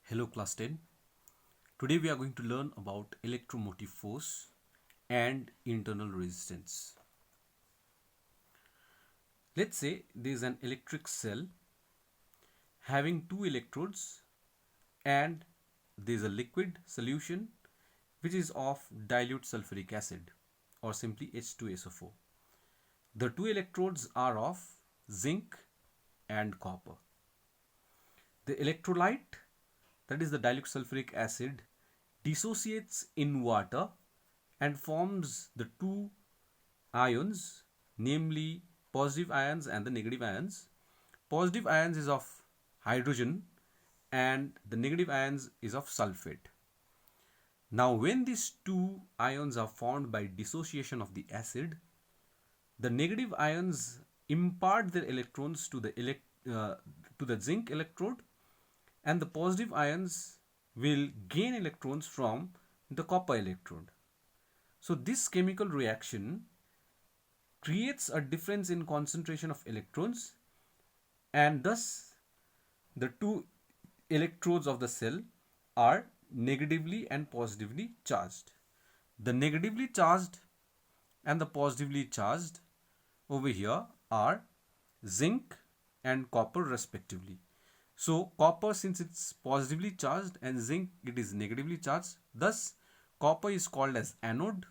Hello class 10. Today we are going to learn about electromotive force and internal resistance. Let's say there is an electric cell having two electrodes and there is a liquid solution which is of dilute sulfuric acid or simply H2SO4. The two electrodes are of zinc and copper. The electrolyte, that is the dilute sulfuric acid, dissociates in water and forms the two ions, namely positive ions and the negative ions. Positive ions is of hydrogen and the negative ions is of sulfate. Now when these two ions are formed by dissociation of the acid, the negative ions impart their electrons to the zinc electrode, and the positive ions will gain electrons from the copper electrode. So this chemical reaction creates a difference in concentration of electrons, and thus the two electrodes of the cell are negatively and positively charged. The negatively charged and the positively charged over here are zinc and copper respectively. So copper, since it's positively charged, and zinc it is negatively charged, thus copper is called as anode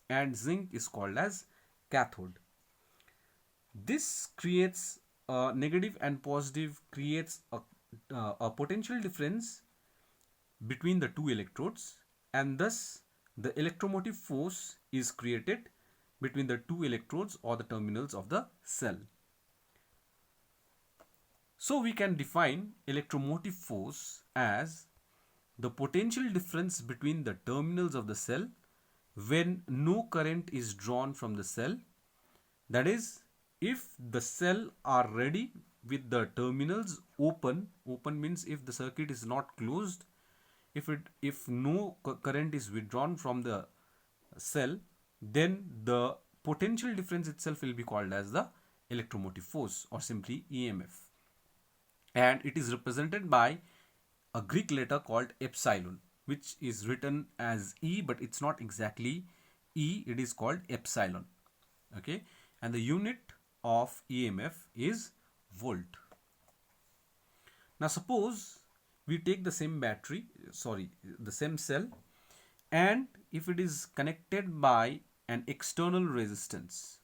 and zinc is called as cathode. This creates negative and positive, creates a potential difference between the two electrodes, and thus the electromotive force is created between the two electrodes or the terminals of the cell. So we can define electromotive force as the potential difference between the terminals of the cell when no current is drawn from the cell. That is, if the cell are ready with the terminals open means if the circuit is not closed, if no current is withdrawn from the cell, then the potential difference itself will be called as the electromotive force or simply EMF, and it is represented by a Greek letter called epsilon, which is written as E, but it's not exactly E, it is called epsilon. Okay, and the unit of EMF is volt. Now suppose we take the same the same cell, and if it is connected by an external resistance,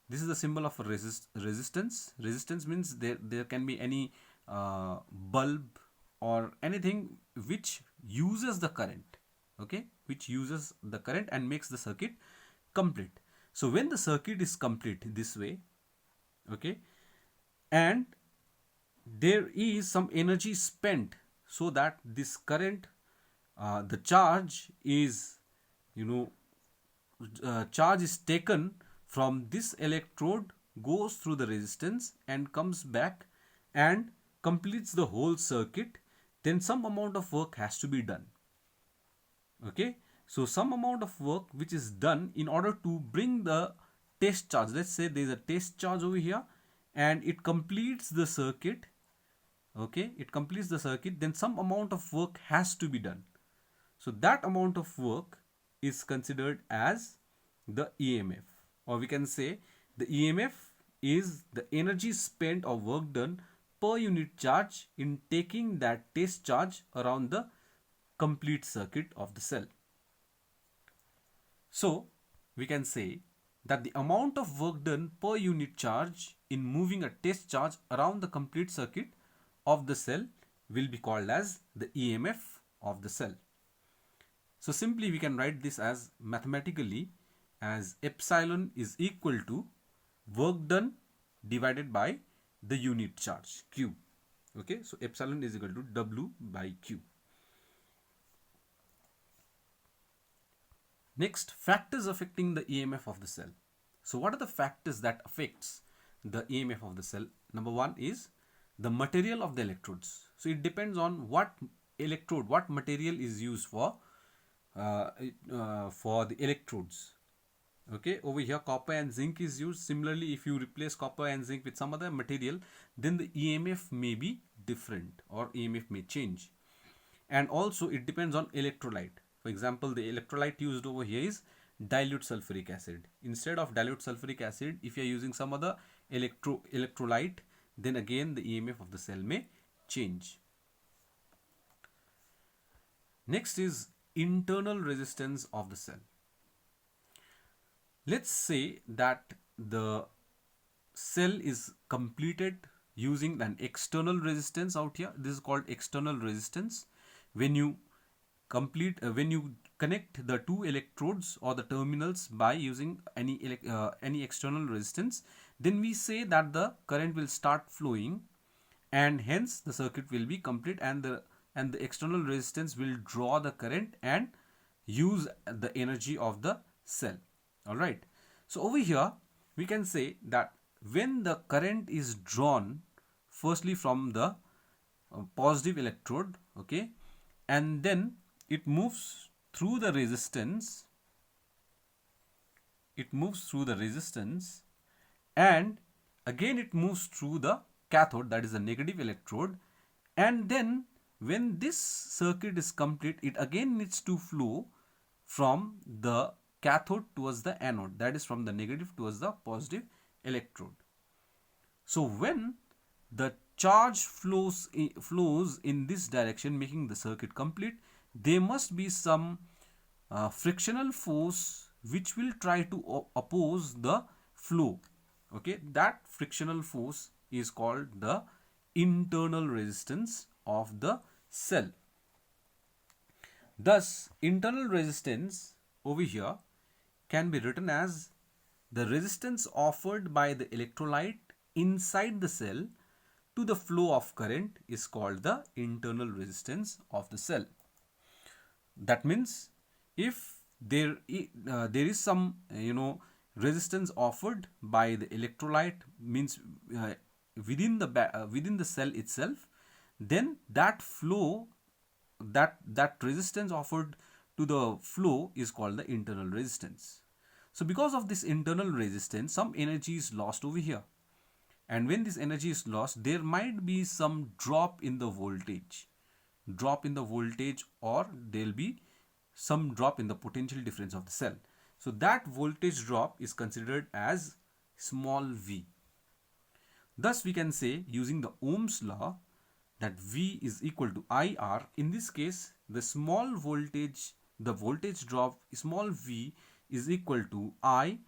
this is the symbol of a resistance. Resistance means there can be any bulb or anything which uses the current, okay, which uses the current and makes the circuit complete. So when the circuit is complete this way, okay, and there is some energy spent so that this current, the charge is, charge is taken from this electrode, goes through the resistance and comes back and completes the whole circuit, then some amount of work has to be done. Okay, so some amount of work which is done in order to bring the test charge. Let's say there is a test charge over here and it completes the circuit. Okay, it completes the circuit, then some amount of work has to be done. So that amount of work is considered as the EMF, or we can say the EMF is the energy spent or work done per unit charge in taking that test charge around the complete circuit of the cell. So we can say that the amount of work done per unit charge in moving a test charge around the complete circuit of the cell will be called as the EMF of the cell. So simply we can write this as mathematically as epsilon is equal to work done divided by the unit charge Q. Okay, so epsilon is equal to W by Q. Next, factors affecting the EMF of the cell. So what are the factors that affects the EMF of the cell? Number one is the material of the electrodes. So it depends on what electrode, what material is used for the electrodes. Okay, over here copper and zinc is used. Similarly, if you replace copper and zinc with some other material, then the EMF may be different or EMF may change. and also it depends on electrolyte. For example, the electrolyte used over here is dilute sulfuric acid. Instead of dilute sulfuric acid, if you are using some other electrolyte, then again the EMF of the cell may change. Next is internal resistance of the cell. Let's say that the cell is completed using an external resistance out here. This is called external resistance. When you when you connect the two electrodes or the terminals by using any external resistance, then we say that the current will start flowing, and hence the circuit will be complete, and the external resistance will draw the current and use the energy of the cell. All right. So over here we can say that when the current is drawn firstly from the positive electrode, okay, and then it moves through the resistance, and again it moves through the cathode, that is the negative electrode, and then when this circuit is complete, it again needs to flow from the cathode towards the anode, that is from the negative towards the positive electrode. So when the charge flows in this direction, making the circuit complete, there must be some frictional force which will try to oppose the flow. Okay, that frictional force is called the internal resistance of the cell. Thus, internal resistance over here can be written as the resistance offered by the electrolyte inside the cell to the flow of current is called the internal resistance of the cell. That means if there is some resistance offered by the electrolyte, means within the cell itself, then that flow, that resistance offered to the flow is called the internal resistance. So because of this internal resistance, some energy is lost over here, and when this energy is lost, there might be some drop in the voltage, or there will be some drop in the potential difference of the cell. So that voltage drop is considered as small v. Thus we can say, using the Ohm's law, that V is equal to IR. In this case, the voltage drop small v is equal to I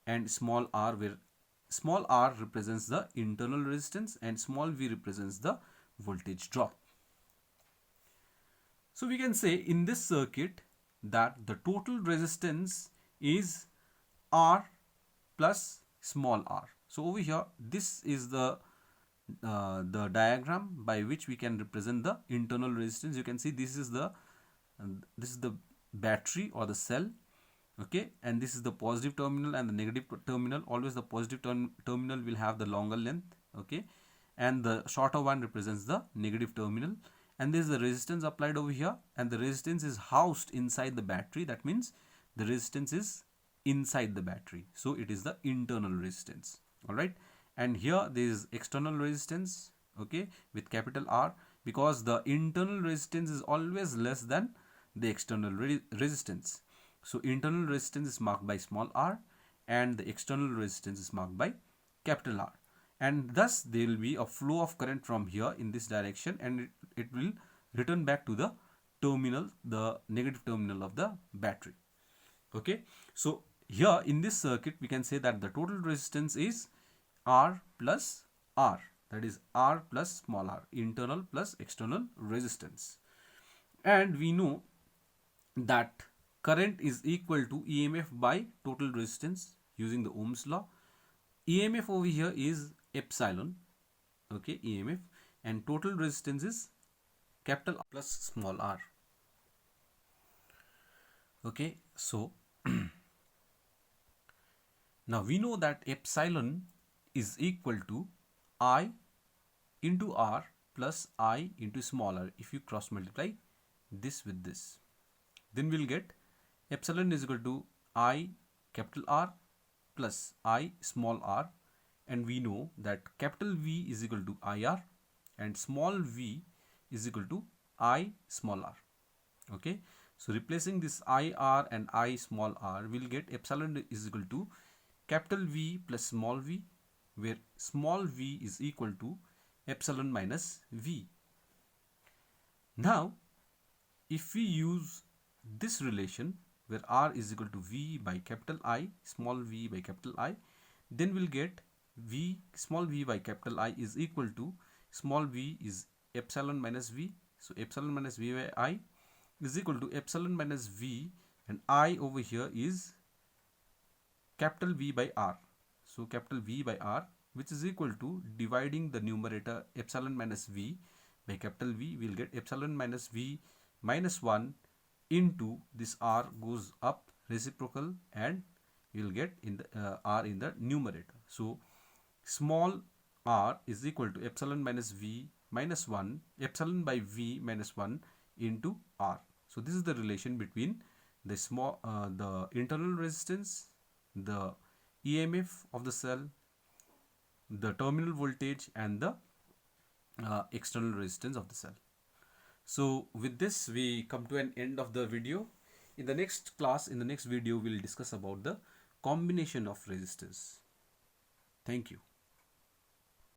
and small r, where small r represents the internal resistance and small v represents the voltage drop. So we can say in this circuit that the total resistance is R plus small r. So over here, this is the diagram by which we can represent the internal resistance. You can see this is the battery or the cell, okay, and this is the positive terminal and the negative terminal. Always the positive terminal will have the longer length, okay, and the shorter one represents the negative terminal, and this is the resistance applied over here, and the resistance is housed inside the battery. That means the resistance is inside the battery, so it is the internal resistance. All right, and here there is external resistance, okay, with capital R, because the internal resistance is always less than the external resistance. So internal resistance is marked by small r and the external resistance is marked by capital R, and thus there will be a flow of current from here in this direction, and it will return back to the terminal, the negative terminal of the battery. Okay, so here in this circuit we can say that the total resistance is R plus R, that is R plus small r, internal plus external resistance. And we know that current is equal to EMF by total resistance using the Ohm's law. EMF over here is epsilon, okay, EMF, and total resistance is capital R plus small r. Okay, so now we know that epsilon is equal to I into R plus I into small r. If you cross multiply this with this, then we'll get epsilon is equal to I capital R plus I small r, and we know that capital V is equal to IR and small v is equal to I small r. Okay, so replacing this IR and I small r, we'll get epsilon is equal to capital V plus small v, where small v is equal to epsilon minus v. Now, if we use this relation where r is equal to v by capital I, small v by capital I, then we'll get v, small v by capital I is equal to small v is epsilon minus v. So epsilon minus v by I is equal to epsilon minus v, and I over here is capital V by R. So capital V by R, which is equal to dividing the numerator epsilon minus V by capital V, we'll get epsilon minus V minus 1 into this R goes up reciprocal, and you'll get in the R in the numerator. So small r is equal to epsilon minus V minus 1, epsilon by V minus 1 into R. So this is the relation between the the internal resistance, the EMF of the cell, the terminal voltage, and the external resistance of the cell. So with this, we come to an end of the video. In the next class, in the next video, we'll discuss about the combination of resistors. Thank you.